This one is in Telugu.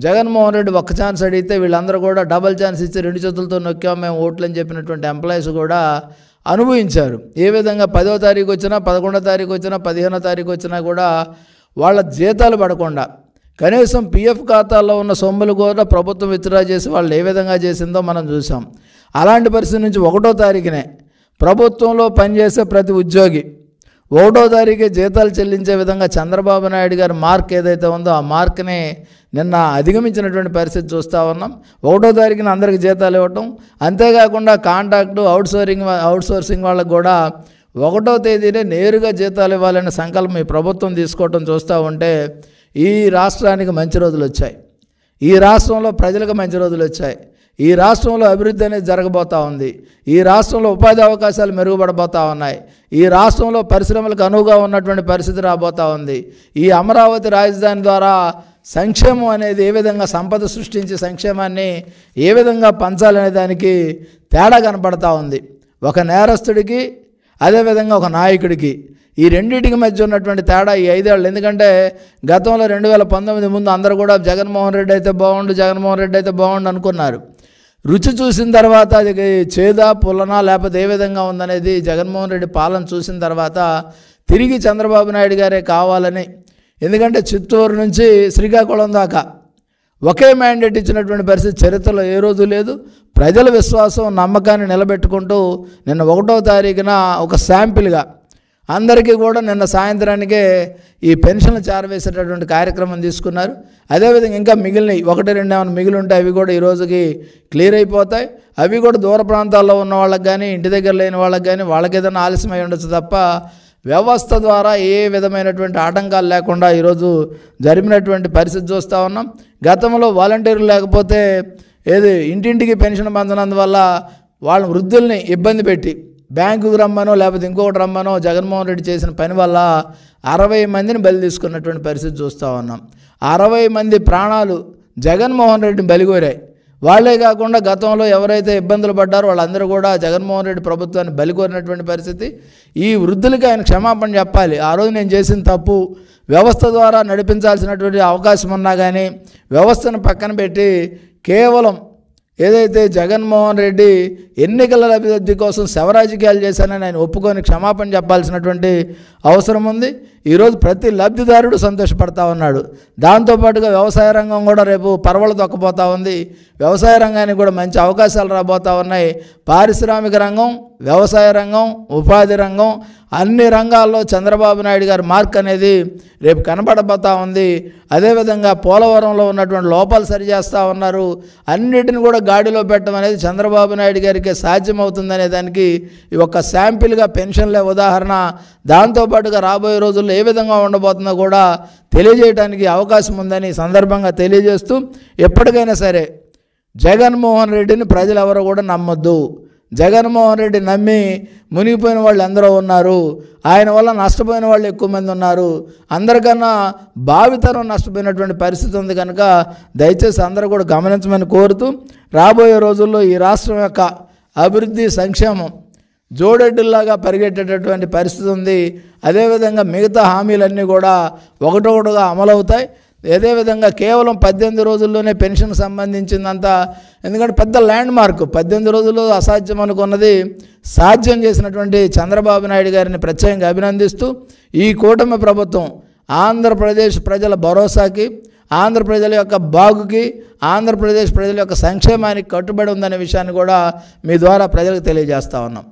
జగన్మోహన్ రెడ్డి ఒక్క ఛాన్స్ అడిగితే వీళ్ళందరూ కూడా డబల్ ఛాన్స్ ఇచ్చి 2 చేతులతో నొక్కాం మేము ఓట్లు అని చెప్పినటువంటి ఎంప్లాయీస్ కూడా అనుభవించారు. ఏ విధంగా 10వ తారీఖు వచ్చినా, 11వ తారీఖు వచ్చినా, 15వ తారీఖు వచ్చినా కూడా వాళ్ళ జీతాలు పడకుండా కనీసం పిఎఫ్ ఖాతాల్లో ఉన్న సొమ్ములు కూడా ప్రభుత్వం విత్డ్రా చేసి వాళ్ళు ఏ విధంగా చేసిందో మనం చూసాం. అలాంటి పరిస్థితి నుంచి 1వ తారీఖునే ప్రభుత్వంలో పనిచేసే ప్రతి ఉద్యోగి 1వ తారీఖే జీతాలు చెల్లించే విధంగా చంద్రబాబు నాయుడు గారి మార్క్ ఏదైతే ఉందో ఆ మార్క్ని నిన్న అధిగమించినటువంటి పరిస్థితి చూస్తూ ఉన్నాం. 1వ తారీఖున అందరికీ జీతాలు ఇవ్వటం, అంతేకాకుండా కాంట్రాక్టు అవుట్సోర్సింగ్ వాళ్ళకు కూడా 1వ తేదీనే నేరుగా జీతాలు ఇవ్వాలనే సంకల్పం ఈ ప్రభుత్వం తీసుకోవటం చూస్తూ ఉంటే ఈ రాష్ట్రానికి మంచి రోజులు వచ్చాయి. ఈ రాష్ట్రంలో ప్రజలకు మంచి రోజులు వచ్చాయి. ఈ రాష్ట్రంలో అభివృద్ధి అనేది జరగబోతూ ఉంది. ఈ రాష్ట్రంలో ఉపాధి అవకాశాలు మెరుగుపడబోతూ ఉన్నాయి. ఈ రాష్ట్రంలో పరిశ్రమలకు అనువుగా ఉన్నటువంటి పరిస్థితి రాబోతూ ఉంది. ఈ అమరావతి రాజధాని ద్వారా సంక్షేమం అనేది ఏ విధంగా సంపద సృష్టించి సంక్షేమాన్ని ఏ విధంగా పంచాలనే దానికి తేడా కనపడతా ఉంది. ఒక నేరస్తుడికి, అదేవిధంగా ఒక నాయకుడికి, ఈ రెండింటికి మధ్య ఉన్నటువంటి తేడా ఈ 5 ఏళ్ళు. ఎందుకంటే గతంలో 2019 ముందు అందరూ కూడా జగన్మోహన్ రెడ్డి అయితే బాగుండు అనుకున్నారు. రుచి చూసిన తర్వాత అది చేదా పుల్లనా లేకపోతే ఏ విధంగా ఉందనేది జగన్మోహన్ రెడ్డి పాలన చూసిన తర్వాత తిరిగి చంద్రబాబు నాయుడు గారే కావాలని, ఎందుకంటే చిత్తూరు నుంచి శ్రీకాకుళం దాకా ఒకే మ్యాండేట్ ఇచ్చినటువంటి పరిస్థితి చరిత్రలో ఏ రోజు లేదు. ప్రజల విశ్వాసం, నమ్మకాన్ని నిలబెట్టుకుంటూ నిన్న 1వ తారీఖున ఒక శాంపిల్గా అందరికీ కూడా నిన్న సాయంత్రానికే ఈ పెన్షన్లు చేరవేసేటటువంటి కార్యక్రమం తీసుకున్నారు. అదేవిధంగా ఇంకా మిగిలినవి 1-2 ఏమైనా మిగిలి ఉంటే అవి కూడా ఈ రోజుకి క్లియర్ అయిపోతాయి. అవి కూడా దూర ప్రాంతాల్లో ఉన్న వాళ్ళకి కానీ, ఇంటి దగ్గర లేని వాళ్ళకి కానీ వాళ్ళకి ఏదైనా ఆలస్యం అయి ఉండొచ్చు తప్ప వ్యవస్థ ద్వారా ఏ విధమైనటువంటి ఆటంకాలు లేకుండా ఈరోజు జరిపినటువంటి పరిస్థితి చూస్తూ ఉన్నాం. గతంలో వాలంటీర్లు లేకపోతే ఇంటింటికి పెన్షన్ పొందనందువల్ల వాళ్ళ వృద్ధుల్ని ఇబ్బంది పెట్టి బ్యాంకుకు రమ్మనో లేకపోతే ఇంకొకటి రమ్మనో జగన్మోహన్ రెడ్డి చేసిన పని వల్ల 60 మందిని బలి తీసుకున్నటువంటి పరిస్థితి చూస్తూ ఉన్నాం. 60 మంది ప్రాణాలు జగన్మోహన్ రెడ్డిని బలిగోరాయి. వాళ్ళే కాకుండా గతంలో ఎవరైతే ఇబ్బందులు పడ్డారో వాళ్ళందరూ కూడా జగన్మోహన్ రెడ్డి ప్రభుత్వాన్ని బలికోరినటువంటి పరిస్థితి. ఈ వృద్ధులకి ఆయన క్షమాపణ చెప్పాలి. ఆ రోజు నేను చేసిన తప్పు, వ్యవస్థ ద్వారా నడిపించాల్సినటువంటి అవకాశం ఉన్నా కానీ వ్యవస్థను పక్కన పెట్టి కేవలం ఏదైతే జగన్మోహన్ రెడ్డి ఎన్నికల అభివృద్ధి కోసం శవరాజకీయాలు చేశానని ఆయన ఒప్పుకొని క్షమాపణ చెప్పాల్సినటువంటి అవసరం ఉంది. ఈరోజు ప్రతి లబ్ధిదారుడు సంతోషపడతా ఉన్నాడు. దాంతోపాటుగా వ్యవసాయ రంగం కూడా రేపు పరవళ తొక్కపోతూ ఉంది. వ్యవసాయ రంగానికి కూడా మంచి అవకాశాలు రాబోతూ ఉన్నాయి. పారిశ్రామిక రంగం, వ్యవసాయ రంగం, ఉపాధి రంగం అన్ని రంగాల్లో చంద్రబాబు నాయుడు గారి మార్క్ అనేది రేపు కనపడబోతూ ఉంది. అదేవిధంగా పోలవరంలో ఉన్నటువంటి లోపాలు సరిచేస్తూ ఉన్నారు. అన్నిటిని కూడా గాడిలో పెట్టడం అనేది చంద్రబాబు నాయుడు గారికి సాధ్యమవుతుందనే దానికి ఒక శాంపిల్గా పెన్షన్లే ఉదాహరణ. దాంతోపాటుగా రాబోయే రోజుల్లో ఏ విధంగా ఉండబోతుందో కూడా తెలియజేయడానికి అవకాశం ఉందని సందర్భంగా తెలియజేస్తూ, ఎప్పటికైనా సరే జగన్మోహన్ రెడ్డిని ప్రజలు ఎవరు కూడా నమ్మొద్దు. జగన్మోహన్ రెడ్డి నమ్మి మునిగిపోయిన వాళ్ళు ఎందరో ఉన్నారు. ఆయన వల్ల నష్టపోయిన వాళ్ళు ఎక్కువ మంది ఉన్నారు. అందరికన్నా భావితరం నష్టపోయినటువంటి పరిస్థితి ఉంది. కనుక దయచేసి అందరూ కూడా గమనించమని కోరుతూ, రాబోయే రోజుల్లో ఈ రాష్ట్రం యొక్క అభివృద్ధి, సంక్షేమం జోడెడ్డుల్లాగా పరిగెట్టేటటువంటి పరిస్థితి ఉంది. అదేవిధంగా మిగతా హామీలన్నీ కూడా ఒకటొకటిగా అమలవుతాయి. అదేవిధంగా కేవలం 18 రోజుల్లోనే పెన్షన్ సంబంధించిందంతా, ఎందుకంటే పెద్ద ల్యాండ్ మార్క్ 18 రోజుల్లో అసాధ్యం అనుకున్నది సాధ్యం చేసినటువంటి చంద్రబాబు నాయుడు గారిని ప్రత్యేకంగా అభినందిస్తూ, ఈ కూటమి ప్రభుత్వం ఆంధ్రప్రదేశ్ ప్రజల భరోసాకి, ఆంధ్ర ప్రజల యొక్క బాగుకి, ఆంధ్రప్రదేశ్ ప్రజల యొక్క సంక్షేమానికి కట్టుబడి ఉందనే విషయాన్ని కూడా మీ ద్వారా ప్రజలకు తెలియజేస్తా ఉన్నాం.